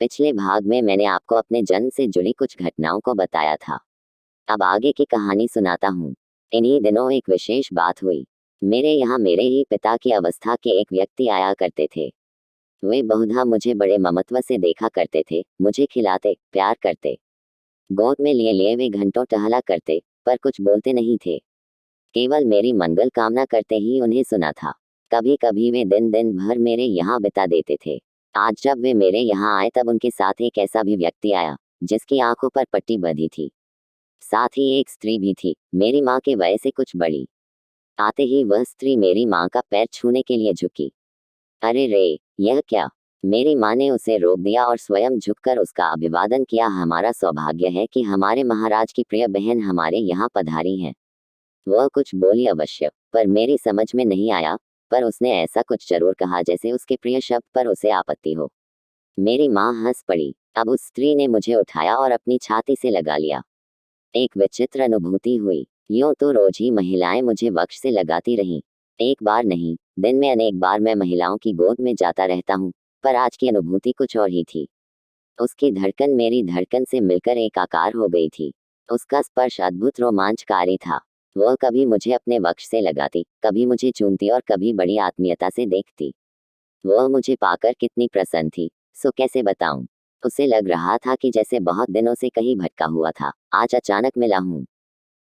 पिछले भाग में मैंने आपको अपने जन्म से जुड़ी कुछ घटनाओं को बताया था। अब आगे की कहानी सुनाता हूँ। इन्हीं दिनों एक विशेष बात हुई। मेरे यहाँ मेरे ही पिता की अवस्था के एक व्यक्ति आया करते थे। वे बहुधा मुझे बड़े ममत्व से देखा करते थे, मुझे खिलाते, प्यार करते। गोद में लिए लिए वे घंटों टहला करते, पर कुछ बोलते नहीं थे। केवल मेरी मंगल कामना करते ही उन्हें सुना था। कभी कभी वे दिन दिन भर मेरे यहाँ बिता देते थे। आज जब वे मेरे यहाँ आए तब उनके साथ एक ऐसा भी व्यक्ति आया, जिसकी आंखों पर पट्टी बंधी थी। साथ ही एक स्त्री भी थी, मेरी माँ के वय से कुछ बड़ी। आते ही वह स्त्री मेरी माँ का पैर छूने के लिए झुकी। अरे रे, यह क्या! मेरी माँ ने उसे रोक दिया और स्वयं झुककर उसका अभिवादन किया। हमारा सौभाग्य है कि हमारे महाराज की प्रिय बहन हमारे यहाँ पधारी हैं। वह कुछ बोली अवश्य, पर मेरी समझ में नहीं आया। पर उसने ऐसा कुछ जरूर कहा जैसे उसके प्रिय शब्द पर उसे आपत्ति हो। मेरी माँ हंस पड़ी। अब उस स्त्री ने मुझे उठाया और अपनी छाती से लगा लिया। एक विचित्र अनुभूति हुई। यूं तो रोज ही महिलाएं मुझे वक्ष से लगाती रहीं। एक बार नहीं, दिन में अनेक बार मैं महिलाओं की गोद में जाता रहता हूँ, पर आज की अनुभूति कुछ और ही थी। उसकी धड़कन मेरी धड़कन से मिलकर एक आकार हो गई थी। उसका स्पर्श अद्भुत रोमांचकारी था। वह कभी मुझे अपने वक्ष से लगाती, कभी मुझे चूमती और कभी बड़ी आत्मीयता से देखती। वह मुझे पाकर कितनी प्रसन्न थी, सो कैसे बताऊं। उसे लग रहा था कि जैसे बहुत दिनों से कहीं भटका हुआ था, आज अचानक मिला हूं।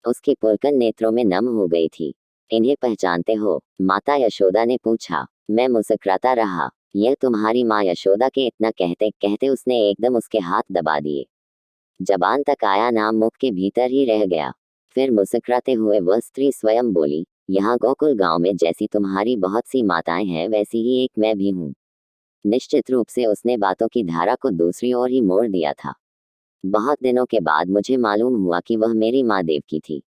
उसकी पुलकन नेत्रों में नम हो गई थी। इन्हें पहचानते हो? माता यशोदा ने पूछा। मैं मुस्कुराता रहा। यह तुम्हारी माँ यशोदा के इतना कहते कहते उसने एकदम उसके हाथ दबा दिए। जबान तक आया नाम मुख के भीतर ही रह गया। फिर मुस्कुराते हुए वह स्त्री स्वयं बोली, यहाँ गोकुल गांव में जैसी तुम्हारी बहुत सी माताएं हैं वैसी ही एक मैं भी हूँ। निश्चित रूप से उसने बातों की धारा को दूसरी ओर ही मोड़ दिया था। बहुत दिनों के बाद मुझे मालूम हुआ कि वह मेरी माँ देवकी थी।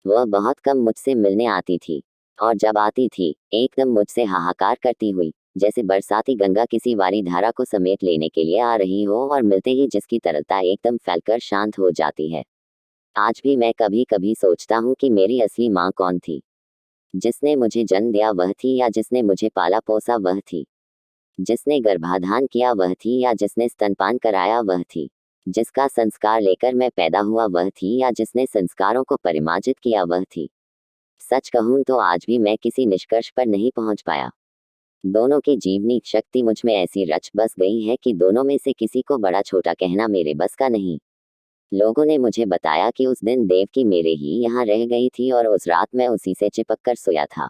वह बहुत कम मुझसे मिलने आती थी, और जब आती थी, एकदम मुझसे हाहाकार करती हुई, जैसे बरसाती गंगा किसी वारी धारा को समेट लेने के लिए आ रही हो और मिलते ही जिसकी तरलता एकदम फैलकर शांत हो जाती है। आज भी मैं कभी कभी सोचता हूँ कि मेरी असली माँ कौन थी। जिसने मुझे जन्म दिया वह थी, या जिसने मुझे पाला पोसा वह थी। जिसने गर्भाधान किया वह थी, या जिसने स्तनपान कराया वह थी। जिसका संस्कार लेकर मैं पैदा हुआ वह थी, या जिसने संस्कारों को परिमार्जित किया वह थी। सच कहूं तो आज भी मैं किसी निष्कर्ष पर नहीं पहुंच पाया। दोनों की जीवनी शक्ति मुझ में ऐसी रच बस गई है कि दोनों में से किसी को बड़ा छोटा कहना मेरे बस का नहीं। लोगों ने मुझे बताया कि उस दिन देवकी मेरे ही यहाँ रह गई थी और उस रात मैं उसी से चिपक कर सोया था।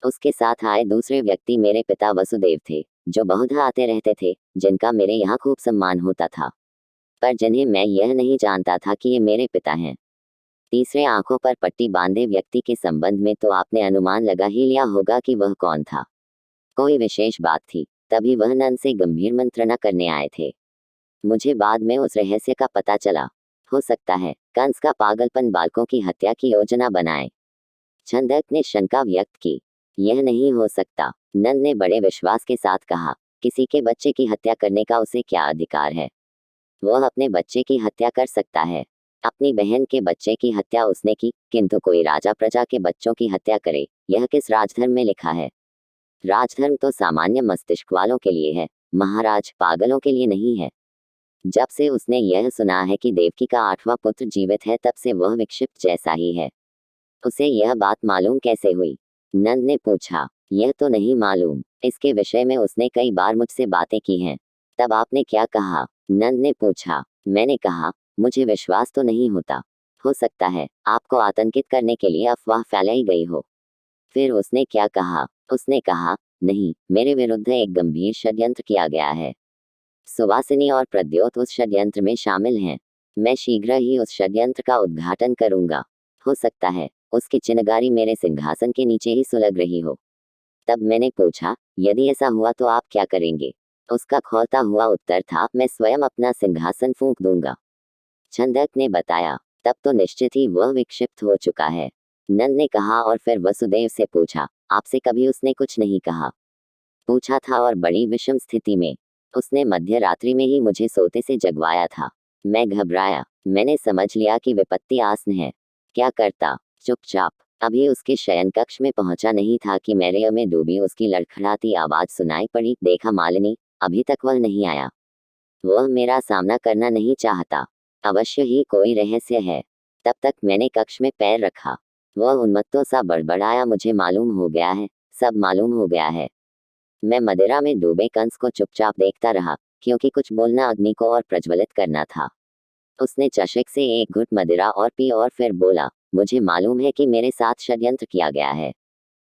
उसके साथ आए दूसरे व्यक्ति मेरे पिता वसुदेव थे, जो बहुधा आते रहते थे, जिनका मेरे यहाँ खूब सम्मान होता था, पर जिन्हें मैं यह नहीं जानता था कि ये मेरे पिता हैं। तीसरे आंखों पर पट्टी बांधे व्यक्ति के संबंध में तो आपने अनुमान लगा ही लिया होगा कि वह कौन था। कोई विशेष बात थी, तभी वह नन से गंभीर मंत्रणा करने आए थे। मुझे बाद में उस रहस्य का पता चला। हो सकता है कंस का पागलपन बालकों की हत्या की योजना बनाए। छंदक ने शंका व्यक्त की। यह नहीं हो सकता, नंद ने बड़े विश्वास के साथ कहा। किसी के बच्चे की हत्या करने का उसे क्या अधिकार है? वह अपने बच्चे की हत्या कर सकता है। अपनी बहन के बच्चे की हत्या उसने की, किंतु कोई राजा प्रजा के बच्चों की हत्या करे, यह किस राजधर्म में लिखा है? राजधर्म तो सामान्य मस्तिष्क वालों के लिए है, महाराज, पागलों के लिए नहीं है। जब से उसने यह सुना है कि देवकी का 8वां पुत्र जीवित है, तब से वह विक्षिप्त जैसा ही है। उसे यह बात मालूम कैसे हुई? नंद ने पूछा। यह तो नहीं मालूम। इसके विषय में उसने कई बार मुझसे बातें की हैं। तब आपने क्या कहा? नंद ने पूछा। मैंने कहा, मुझे विश्वास तो नहीं होता। हो सकता है आपको आतंकित करने के लिए अफवाह फैलाई गई हो। फिर उसने क्या कहा? उसने कहा, नहीं, मेरे विरुद्ध एक गंभीर षड्यंत्र किया गया है। सुवासिनी और प्रद्योत उस षड्यंत्र में शामिल हैं। मैं शीघ्र ही उस षड्यंत्र का उद्घाटन करूंगा। हो सकता है उसकी चिनगारी मेरे सिंहासन के नीचे ही सुलग रही हो। तब मैंने पूछा, यदि ऐसा हुआ तो आप क्या करेंगे? उसका खौलता हुआ उत्तर था, मैं स्वयं अपना सिंहासन फूंक दूंगा। छंदक ने बताया, तब तो निश्चित ही वह विक्षिप्त हो चुका है। नंद ने कहा, और फिर वसुदेव से पूछा, आपसे कभी उसने कुछ नहीं कहा? पूछा था, और बड़ी विषम स्थिति में। उसने मध्य रात्रि में ही मुझे सोते से जगवाया था। मैं घबराया। मैंने समझ लिया कि विपत्ति आसन है। क्या करता? चुपचाप। अभी उसके शयन कक्ष में पहुंचा नहीं था कि मेरे में डूबी उसकी लड़खड़ाती आवाज सुनाई पड़ी, देखा मालिनी, अभी तक वह नहीं आया। वह मेरा सामना करना नहीं चाहता। अवश्य ही कोई रहस्य है। तब तक मैंने कक्ष में पैर रखा। वह उन्मत्तों सा बड़बड़ाया, मुझे मालूम हो गया है, सब मालूम हो गया है। मैं मदिरा में डूबे कंस को चुपचाप देखता रहा, क्योंकि कुछ बोलना अग्नि को और प्रज्वलित करना था। उसने चषक से एक घुट मदिरा और पी और फिर बोला, मुझे मालूम है कि मेरे साथ षड्यंत्र किया गया है।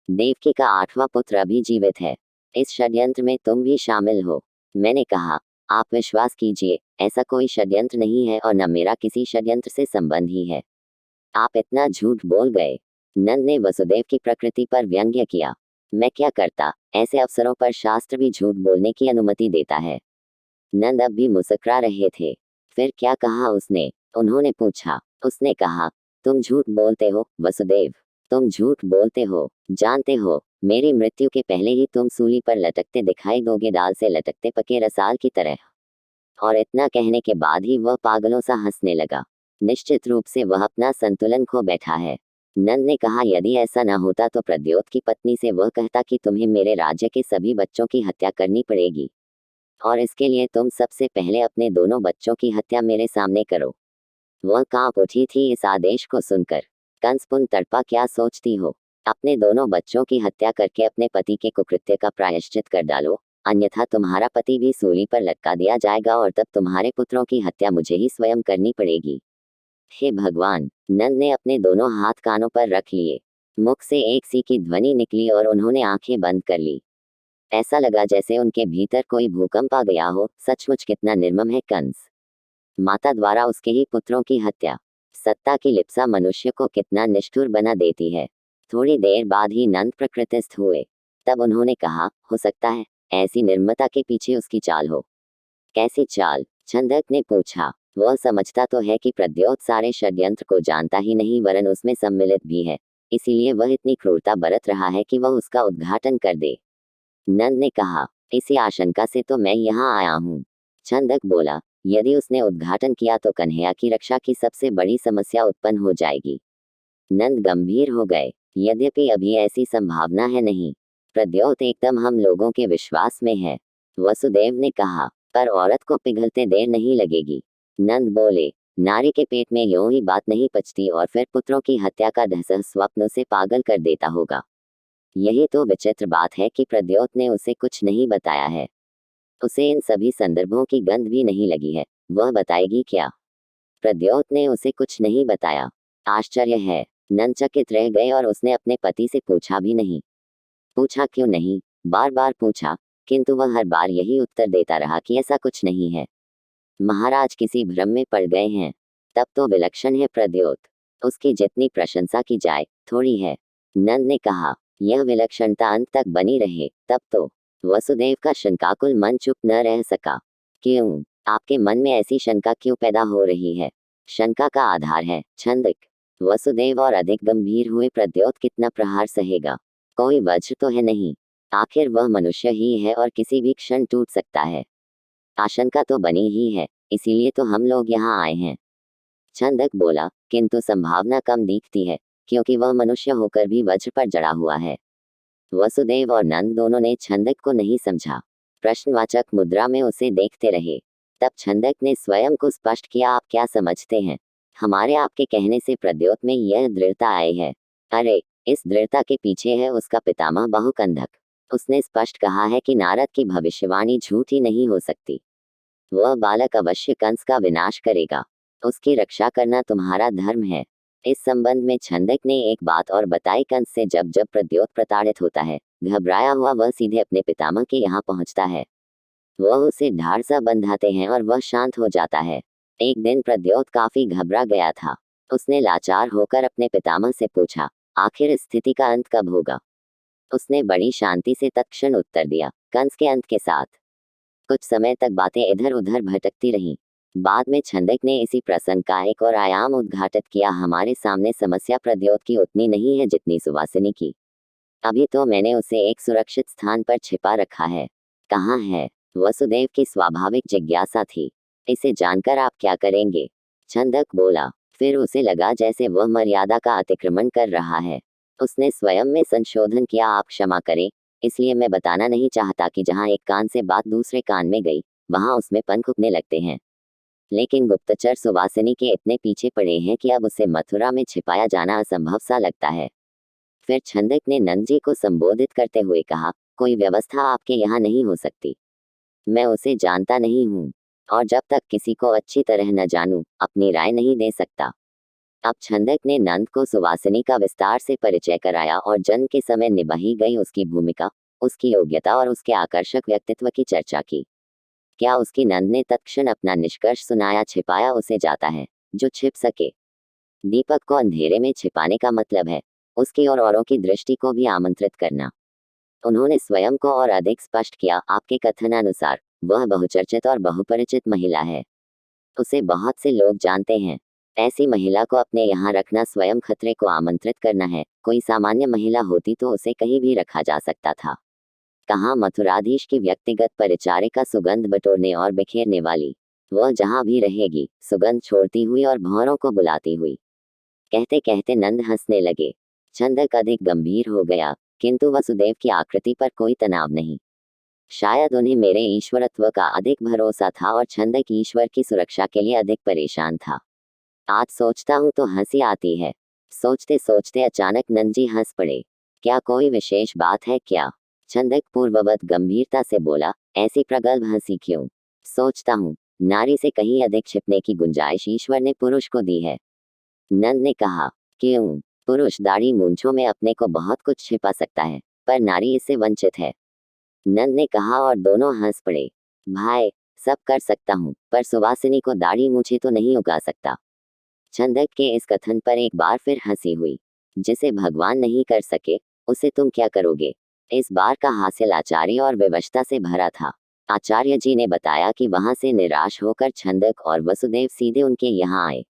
देवकी का 8वां पुत्र अभी जीवित है। इस षड्यंत्र में तुम भी शामिल हो। मैंने कहा, आप विश्वास कीजिए, ऐसा कोई षड्यंत्र नहीं है और न मेरा किसी षड्यंत्र से संबंध ही है। आप इतना झूठ बोल गए। नंद ने वसुदेव की प्रकृति पर व्यंग्य किया। मैं क्या करता, ऐसे अवसरों पर शास्त्र भी झूठ बोलने की अनुमति देता है। नंद अब भी मुस्कुरा रहे थे। फिर क्या कहा उसने? उन्होंने पूछा। उसने कहा, तुम झूठ बोलते हो वसुदेव, तुम झूठ बोलते हो। जानते हो, मेरी मृत्यु के पहले ही तुम सूली पर लटकते दिखाई दोगे, डाल से लटकते पके रसाल की तरह। और इतना कहने के बाद ही वह पागलों सा हंसने लगा। निश्चित रूप से वह अपना संतुलन खो बैठा है। नंद ने कहा, यदि ऐसा न होता तो प्रद्योत की पत्नी से वह कहता कि तुम्हें मेरे राज्य के सभी बच्चों की हत्या करनी पड़ेगी, और इसके लिए तुम सबसे पहले अपने दोनों बच्चों की हत्या मेरे सामने करो। वह कांप उठी थी इस आदेश को सुनकर। कंस पुन तड़पा, क्या सोचती हो? अपने दोनों बच्चों की हत्या करके अपने पति के कुकृत्य का प्रायश्चित कर डालो, अन्यथा तुम्हारा पति भी सूली पर लटका दिया जाएगा और तब तुम्हारे पुत्रों की हत्या मुझे ही स्वयं करनी पड़ेगी। हे भगवान! नंद ने अपने दोनों हाथ कानों पर रख लिए। मुख से एक सी की ध्वनि निकली और उन्होंने आंखें बंद कर ली। ऐसा लगा जैसे उनके भीतर कोई भूकंप आ गया हो। सचमुच कितना निर्मम है कंस। माता द्वारा उसके ही पुत्रों की हत्या। सत्ता की लिप्सा मनुष्य को कितना निष्ठुर बना देती है। थोड़ी देर बाद ही नंद प्रकृतिस्थ हुए। तब उन्होंने कहा, हो सकता है ऐसी निर्ममता के पीछे उसकी चाल हो। कैसी चाल? छंदक ने पूछा। वह समझता तो है कि प्रद्योत सारे षड्यंत्र को जानता ही नहीं वरन उसमें सम्मिलित भी है, इसीलिए वह इतनी क्रूरता बरत रहा है कि वह उसका उद्घाटन कर दे। नंद ने कहा, इसी आशंका से तो मैं यहाँ आया हूँ। छंदक बोला, यदि उसने उद्घाटन किया तो कन्हैया की रक्षा की सबसे बड़ी समस्या उत्पन्न हो जाएगी। नंद गंभीर हो गए। यद्यपि अभी ऐसी संभावना है नहीं। प्रद्योत एकदम हम लोगों के विश्वास में है। वसुदेव ने कहा, पर औरत को पिघलते देर नहीं लगेगी। नंद बोले, नारी के पेट में यूं ही बात नहीं पचती और फिर पुत्रों की हत्या का दहशत स्वप्न उसे पागल कर देता होगा। यही तो विचित्र बात है कि प्रद्योत ने उसे कुछ नहीं बताया है। उसे इन सभी संदर्भों की गंध भी नहीं लगी है। वह बताएगी क्या? प्रद्योत ने उसे कुछ नहीं बताया। आश्चर्य है। नंद चकित रह गए और उसने अपने पति से पूछा भी नहीं। पूछा क्यों नहीं? बार बार पूछा, किंतु वह हर बार यही उत्तर देता रहा कि ऐसा कुछ नहीं है। महाराज किसी भ्रम में पड़ गए हैं। तब तो विलक्षण है प्रद्योत। उसकी जितनी प्रशंसा की जाए थोड़ी है। नंद ने कहा, यह विलक्षणता अंत तक बनी रहे तब तो। वसुदेव का शंकाकुल मन चुप न रह सका। क्यों? आपके मन में ऐसी शंका क्यों पैदा हो रही है? शंका का आधार है छंदक। वसुदेव और अधिक गंभीर हुए। प्रद्योत कितना प्रहार सहेगा? कोई वजह तो है नहीं। आखिर वह मनुष्य ही है और किसी भी क्षण टूट सकता है। आशंका तो बनी ही है, इसीलिए तो हम लोग यहाँ आए हैं। छंदक बोला, किंतु संभावना कम दिखती है, क्योंकि वह मनुष्य होकर भी वज्र पर जड़ा हुआ है। वसुदेव और नंद दोनों ने छंदक को नहीं समझा। प्रश्नवाचक मुद्रा में उसे देखते रहे। तब छंदक ने स्वयं को स्पष्ट किया, आप क्या समझते हैं? हमारे आपके कहने से प्रद्योत में यह दृढ़ता आई है। अरे, इस दृढ़ता के पीछे है उसका पितामह बहुकंधक। उसने स्पष्ट कहा है कि नारद की भविष्यवाणी झूठ ही नहीं हो सकती। वह बालक अवश्य कंस का विनाश करेगा। उसकी रक्षा करना तुम्हारा धर्म है। इस संबंध में छंदक ने एक बात और बताई, कंस से जब जब प्रद्योत प्रताड़ित होता है, घबराया हुआ वह सीधे अपने पितामह के यहाँ पहुँचता है। वह उसे ढाढ़ सा बंधाते हैं और वह शांत हो जाता है। एक दिन प्रद्योत काफी घबरा गया था। उसने लाचार होकर अपने पितामह से पूछा, आखिर इस स्थिति का अंत कब होगा? उसने बड़ी शांति से तत्क्षण उत्तर दिया, कंस के अंत के साथ। कुछ समय तक बातें इधर उधर भटकती रहीं। बाद में छंदक ने इसी प्रसंग का एक और आयाम उद्घाटित किया। हमारे सामने समस्या प्रद्योत की उतनी नहीं है जितनी सुवासिनी की। अभी तो मैंने उसे एक सुरक्षित स्थान पर छिपा रखा है। कहाँ है? वसुदेव की स्वाभाविक जिज्ञासा थी। इसे जानकर आप क्या करेंगे? छंदक बोला। फिर उसे लगा जैसे वह मर्यादा का अतिक्रमण कर रहा है। उसने स्वयं में संशोधन किया, आप क्षमा करें, इसलिए मैं बताना नहीं चाहता कि जहाँ एक कान से बात दूसरे कान में गई, वहां उसमें पंख उगने लगते हैं। लेकिन गुप्तचर सुवासिनी के इतने पीछे पड़े हैं कि अब उसे मथुरा में छिपाया जाना असंभव सा लगता है। फिर छंदक ने नंद जी को संबोधित करते हुए कहा, कोई व्यवस्था आपके यहाँ नहीं हो सकती। मैं उसे जानता नहीं हूँ, और जब तक किसी को अच्छी तरह न जानूं, अपनी राय नहीं दे सकता। अब छंदक ने नंद को सुवासिनी का विस्तार से परिचय कराया और जन्म के समय निभाई गई उसकी भूमिका, उसकी योग्यता और उसके आकर्षक व्यक्तित्व की चर्चा की। क्या उसकी नंद ने तत्क्षण अपना निष्कर्ष सुनाया, छिपाया उसे जाता है जो छिप सके। दीपक को अंधेरे में छिपाने का मतलब है उसकी और औरों की दृष्टि को भी आमंत्रित करना। उन्होंने स्वयं को और अधिक स्पष्ट किया, आपके कथनानुसार वह बहुचर्चित और बहुपरिचित महिला है। उसे बहुत से लोग जानते हैं। ऐसी महिला को अपने यहाँ रखना स्वयं खतरे को आमंत्रित करना है। कोई सामान्य महिला होती तो उसे कहीं भी रखा जा सकता था। कहाँ मथुराधीश की व्यक्तिगत परिचारिका सुगंध बटोरने और बिखेरने वाली। वह जहाँ भी रहेगी, सुगंध छोड़ती हुई और भौरों को बुलाती हुई। कहते कहते नंद हंसने लगे। छंदक अधिक गंभीर हो गया, किंतु वसुदेव की आकृति पर कोई तनाव नहीं। शायद उन्हें मेरे ईश्वरत्व का अधिक भरोसा था और छंदक ईश्वर की सुरक्षा के लिए अधिक परेशान था। आज सोचता हूँ तो हंसी आती है। सोचते सोचते अचानक नंद जी हंस पड़े। क्या कोई विशेष बात है क्या? छंदक पूर्ववत गंभीरता से बोला, ऐसी प्रगल्भ हंसी क्यों? सोचता हूँ, नारी से कहीं अधिक छिपने की गुंजाइश ईश्वर ने पुरुष को दी है। नंद ने कहा, क्यों? पुरुष दाढ़ी मूंछों में अपने को बहुत कुछ छिपा सकता है, पर नारी इससे वंचित है। नंद ने कहा और दोनों हंस पड़े। भाई, सब कर सकता हूँ, पर सुवासिनी को दाढ़ी मूछे तो नहीं उगा सकता। छंदक के इस कथन पर एक बार फिर हंसी हुई। जिसे भगवान नहीं कर सके, उसे तुम क्या करोगे? इस बार का हास्य आचार्य और विवशता से भरा था। आचार्य जी ने बताया कि वहां से निराश होकर छंदक और वसुदेव सीधे उनके यहाँ आए।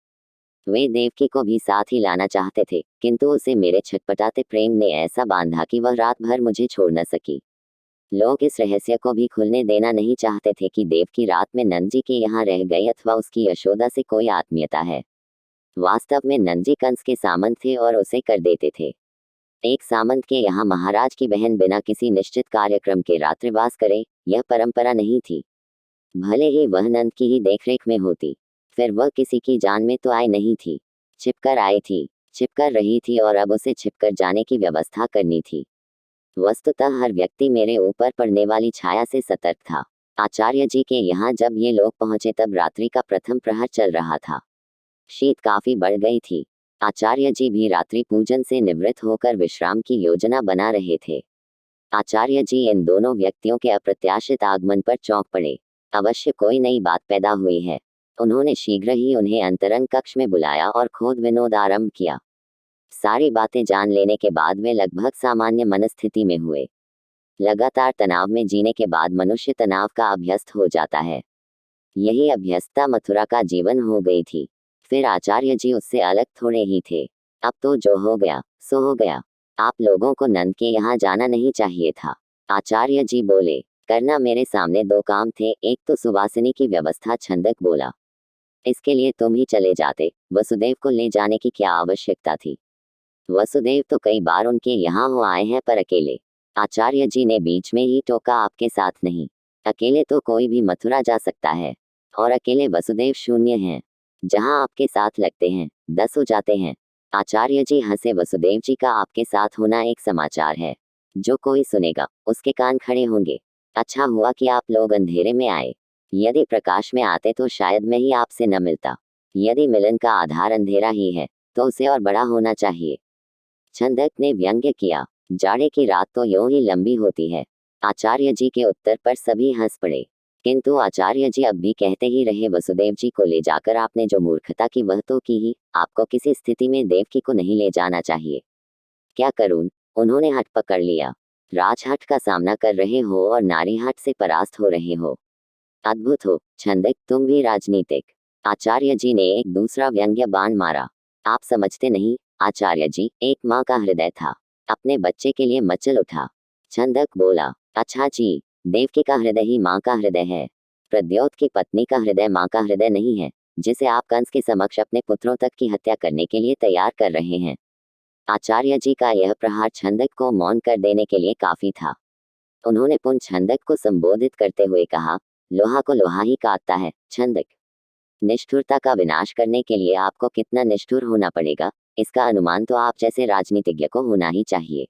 वे देवकी को भी साथ ही लाना चाहते थे, किंतु उसे मेरे छटपटाते प्रेम ने ऐसा बांधा कि वह रात भर मुझे छोड़ न सकी। लोग इस रहस्य को भी खुलने देना नहीं चाहते थे कि देवकी रात में नंद जी के यहाँ रह गई अथवा उसकी यशोदा से कोई आत्मीयता है। वास्तव में नंद जी कंस के सामंत थे और उसे कर देते थे। एक सामंत के यहाँ महाराज की बहन बिना किसी निश्चित कार्यक्रम के रात्रिवास करे, यह परंपरा नहीं थी। भले ही वह नंद की ही देखरेख में होती, फिर वह किसी की जान में तो आई नहीं थी। छिपकर आई थी, छिपकर रही थी और अब उसे छिपकर जाने की व्यवस्था करनी थी। वस्तुतः हर व्यक्ति मेरे ऊपर पड़ने वाली छाया से सतर्क था। आचार्य जी के यहाँ जब ये लोग पहुंचे तब रात्रि का प्रथम प्रहर चल रहा था। शीत काफी बढ़ गई थी। आचार्य जी भी रात्रि पूजन से निवृत्त होकर विश्राम की योजना बना रहे थे। आचार्य जी इन दोनों व्यक्तियों के अप्रत्याशित आगमन पर चौंक पड़े। अवश्य कोई नई बात पैदा हुई है। उन्होंने शीघ्र ही उन्हें अंतरंग कक्ष में बुलाया और खोद विनोद आरंभ किया। सारी बातें जान लेने के बाद वे लगभग सामान्य मनस्थिति में हुए। लगातार तनाव में जीने के बाद मनुष्य तनाव का अभ्यस्त हो जाता है। यही अभ्यस्तता मथुरा का जीवन हो गई थी। फिर आचार्य जी उससे अलग थोड़े ही थे। अब तो जो हो गया सो हो गया। आप लोगों को नंद के यहाँ जाना नहीं चाहिए था। आचार्य जी बोले, करना मेरे सामने दो काम थे, एक तो सुवासिनी की व्यवस्था। छंदक बोला, इसके लिए तुम ही चले जाते, वसुदेव को ले जाने की क्या आवश्यकता थी? वसुदेव तो कई बार उनके यहाँ हो आए हैं, पर अकेले। आचार्य जी ने बीच में ही टोका, आपके साथ नहीं। अकेले तो कोई भी मथुरा जा सकता है, और अकेले वसुदेव शून्य हैं। जहां आपके साथ लगते हैं 10 हो जाते हैं। आचार्य जी हंसे, वसुदेव जी का आपके साथ होना एक समाचार है, जो कोई सुनेगा उसके कान खड़े होंगे। अच्छा हुआ कि आप लोग अंधेरे में आए। यदि प्रकाश में आते तो शायद मैं ही आपसे न मिलता। यदि मिलन का आधार अंधेरा ही है, तो उसे और बड़ा होना चाहिए। छंदक ने व्यंग्य किया, जाड़े की रात तो यूं ही लंबी होती है। आचार्य जी के उत्तर पर सभी हंस पड़े, किंतु आचार्य जी अब भी कहते ही रहे, वसुदेव जी को ले जाकर आपने जो मूर्खता की वह तो की ही। आपको किसी स्थिति में देवकी को नहीं ले जाना चाहिए। क्या करूं? उन्होंने हठ पकड़ लिया। राजहठ का सामना कर रहे हो और नारी हठ से परास्त हो रहे हो। अद्भुत हो छंदक, तुम भी राजनीतिक। आचार्य जी ने एक दूसरा व्यंग्य बाण मारा। आप समझते नहीं आचार्य जी, एक माँ का हृदय था, अपने बच्चे के लिए मचल उठा। छंदक बोला, अच्छा जी, देवकी का हृदय ही माँ का हृदय है। प्रद्योत की पत्नी का हृदय माँ का हृदय नहीं है, जिसे आप कंस के समक्ष अपने पुत्रों तक की हत्या करने के लिए तैयार कर रहे हैं। आचार्य जी का यह प्रहार छंदक को मौन कर देने के लिए काफी था। उन्होंने पुनः छंदक को संबोधित करते हुए कहा, लोहा को लोहा ही काटता है। छंदक। निष्ठुरता का विनाश करने के लिए आपको कितना निष्ठुर होना पड़ेगा, इसका अनुमान तो आप जैसे राजनीतिज्ञ को होना ही चाहिए।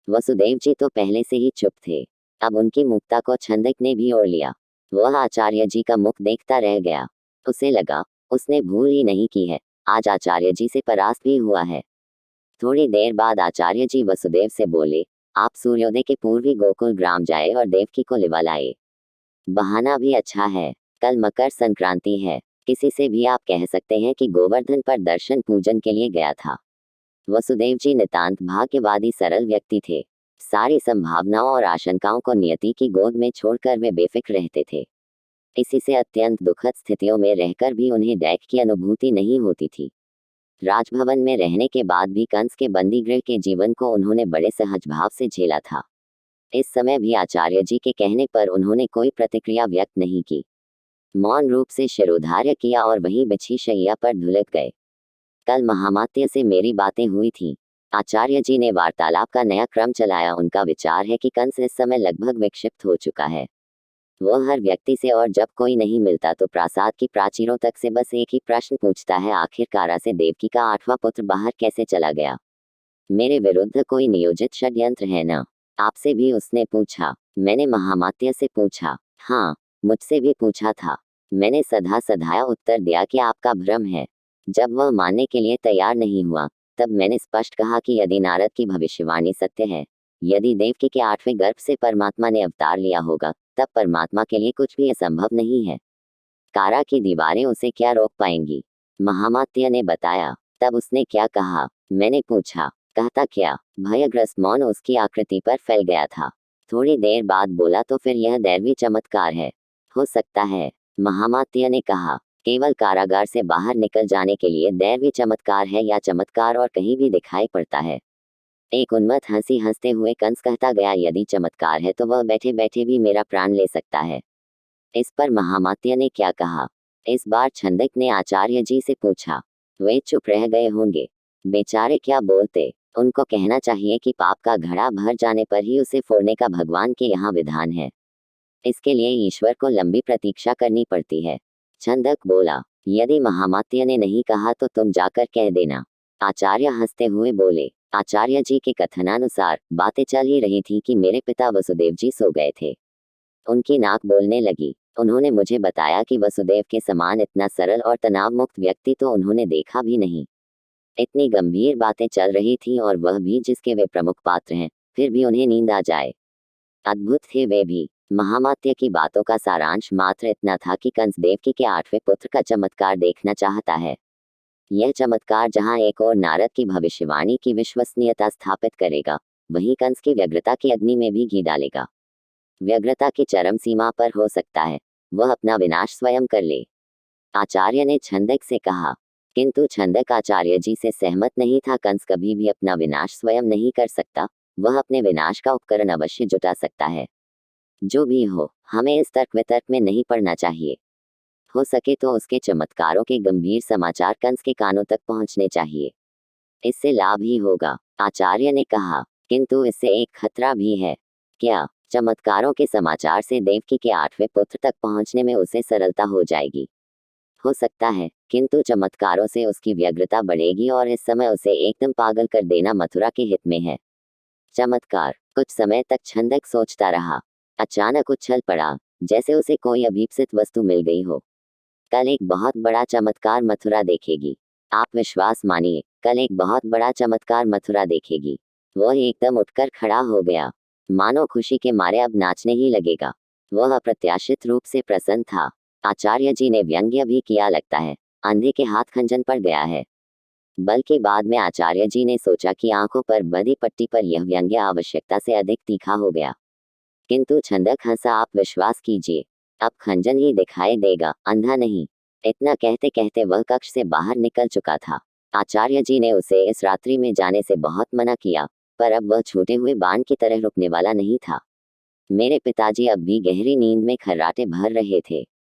वसुदेव जी तो पहले से ही चुप थे। अब उनकी मुक्ता को छंदक ने भी ओढ़ लिया। वह आचार्य जी का मुख देखता रह गया। उसे लगा उसने भूल ही नहीं की है, आज आचार्य जी से परास्त भी हुआ है। थोड़ी देर बाद आचार्य जी वसुदेव से बोले, आप सूर्योदय के पूर्व ही गोकुल ग्राम जाए और देवकी को लिवा लाए। बहाना भी अच्छा है, कल मकर संक्रांति है, किसी से भी आप कह सकते हैं कि गोवर्धन पर दर्शन पूजन के लिए गया था। वसुदेव जी नितांत भाग्यवादी सरल व्यक्ति थे। सारी संभावनाओं और आशंकाओं को नियति की गोद में छोड़कर वे बेफिक्र रहते थे। इसी से अत्यंत दुखद स्थितियों में रहकर भी उन्हें दैख की अनुभूति नहीं होती थी। राजभवन में रहने के बाद भी कंस के बंदीगृह के जीवन को उन्होंने बड़े सहज भाव से झेला था। इस समय भी आचार्य जी के कहने पर उन्होंने कोई प्रतिक्रिया व्यक्त नहीं की। मौन रूप से शिरोधार्य किया और वहीं बिछी शैया पर ढुलक गए। कल महामात्य से मेरी बातें हुई थीं। आचार्य जी ने वार्तालाप का नया क्रम चलाया। उनका विचार है कि कंस इस समय लगभग विक्षिप्त हो चुका है। वह हर व्यक्ति से और जब कोई नहीं मिलता तो प्रासाद की प्राचीरों तक से बस एक ही प्रश्न पूछता है, आखिर कारा से देवकी का 8वां पुत्र बाहर कैसे चला गया? मेरे विरुद्ध कोई नियोजित षड्यंत्र है न? आपसे भी उसने पूछा। मैंने महामात्य से पूछा। हाँ, मुझसे भी पूछा था। मैंने सधा सधाया उत्तर दिया कि आपका भ्रम है। जब वह मानने के लिए तैयार नहीं हुआ, तब मैंने स्पष्ट कहा कि यदि नारद की भविष्यवाणी सत्य है, यदि देवकी के 8वें गर्भ से परमात्मा ने अवतार लिया होगा, तब परमात्मा के लिए कुछ भी असंभव नहीं है। कारा की दीवारें उसे क्या रोक पाएंगी? महामात्य ने बताया। तब उसने क्या कहा? मैंने पूछा। कहता क्या? भयग्रस्त मौन उसकी आकृति पर फैल गया था। थोड़ी देर बाद बोला, तो फिर यह दैवी चमत्कार है। हो सकता है, महामात्य ने कहा। केवल कारागार से बाहर निकल जाने के लिए दैवी चमत्कार है, या चमत्कार और कहीं भी दिखाई पड़ता है? एक उन्मत्त हंसी हंसते हुए कंस कहता गया, यदि चमत्कार है तो वह बैठे बैठे भी मेरा प्राण ले सकता है। इस पर महामात्य ने क्या कहा? इस बार छंदक ने आचार्य जी से पूछा। वे चुप रह गए होंगे। बेचारे क्या बोलते। उनको कहना चाहिए कि पाप का घड़ा भर जाने पर ही उसे फोड़ने का भगवान के यहाँ विधान है। इसके लिए ईश्वर को लंबी प्रतीक्षा करनी पड़ती है। छंदक बोला, यदि महामात्य ने नहीं कहा तो तुम जाकर कह देना। आचार्य हंसते हुए बोले। आचार्य जी के कथनानुसार बातें चल ही रही थी कि मेरे पिता वसुदेव जी सो गए थे। उनकी नाक बोलने लगी। उन्होंने मुझे बताया कि वसुदेव के समान इतना सरल और तनाव मुक्त व्यक्ति तो उन्होंने देखा भी नहीं। इतनी गंभीर बातें चल रही थीं और वह भी जिसके वे प्रमुख पात्र हैं, फिर भी उन्हें नींद आ जाए। अद्भुत थे वे भी। महामात्य की बातों का सारांश मात्र इतना था कि कंस देवकी के 8वें पुत्र का चमत्कार देखना चाहता है। यह चमत्कार जहां एक और नारद की भविष्यवाणी की विश्वसनीयता स्थापित करेगा, वहीं कंस की व्यग्रता की अग्नि में भी घी डालेगा। व्यग्रता की चरम सीमा पर हो सकता है वह अपना विनाश स्वयं कर ले। आचार्य ने छंदक से कहा। किंतु छंदक आचार्य जी से सहमत नहीं था। कंस कभी भी अपना विनाश स्वयं नहीं कर सकता, वह अपने विनाश का उपकरण अवश्य जुटा सकता है। जो भी हो, हमें इस तर्क वितर्क में नहीं पड़ना चाहिए। हो सके तो उसके चमत्कारों के गंभीर समाचार कंस के कानों तक पहुंचने चाहिए। इससे लाभ ही होगा, आचार्य ने कहा। किंतु इससे एक खतरा भी है। क्या? चमत्कारों के समाचार से देवकी के 8वें पुत्र तक पहुंचने में उसे सरलता हो जाएगी? हो सकता है, किंतु चमत्कारों से उसकी व्यग्रता बढ़ेगी और इस समय उसे एकदम पागल कर देना मथुरा के हित में है। चमत्कार। कुछ समय तक छंदक सोचता रहा। अचानक उछल पड़ा, जैसे उसे कोई अभीप्सित वस्तु मिल गई हो। कल एक बहुत बड़ा चमत्कार मथुरा देखेगी। आप विश्वास मानिए, कल एक बहुत बड़ा चमत्कार मथुरा देखेगी। वह एकदम उठकर खड़ा हो गया, मानो खुशी के मारे अब नाचने ही लगेगा। वह अप्रत्याशित रूप से प्रसन्न था। आचार्य जी ने व्यंग्य भी किया, लगता है अंधे के हाथ खंजन पड़ गया है। बल्कि बाद में आचार्य जी ने सोचा कि आंखों पर बंधी पट्टी पर यह व्यंग्य आवश्यकता से अधिक तीखा हो गया। किंतु छंदक हंसा। आप विश्वास कीजिए, अब खंजन ही दिखाई देगा, अंधा नहीं। इतना कहते कहते वह कक्ष से बाहर निकल चुका था। आचार्य जी ने उसे इस रात्रि में जाने से बहुत मना किया, पर अब वह छूटे हुए बाण की तरह रुकने वाला नहीं था। मेरे पिताजी अब भी गहरी नींद में खर्राटे भर रहे थे।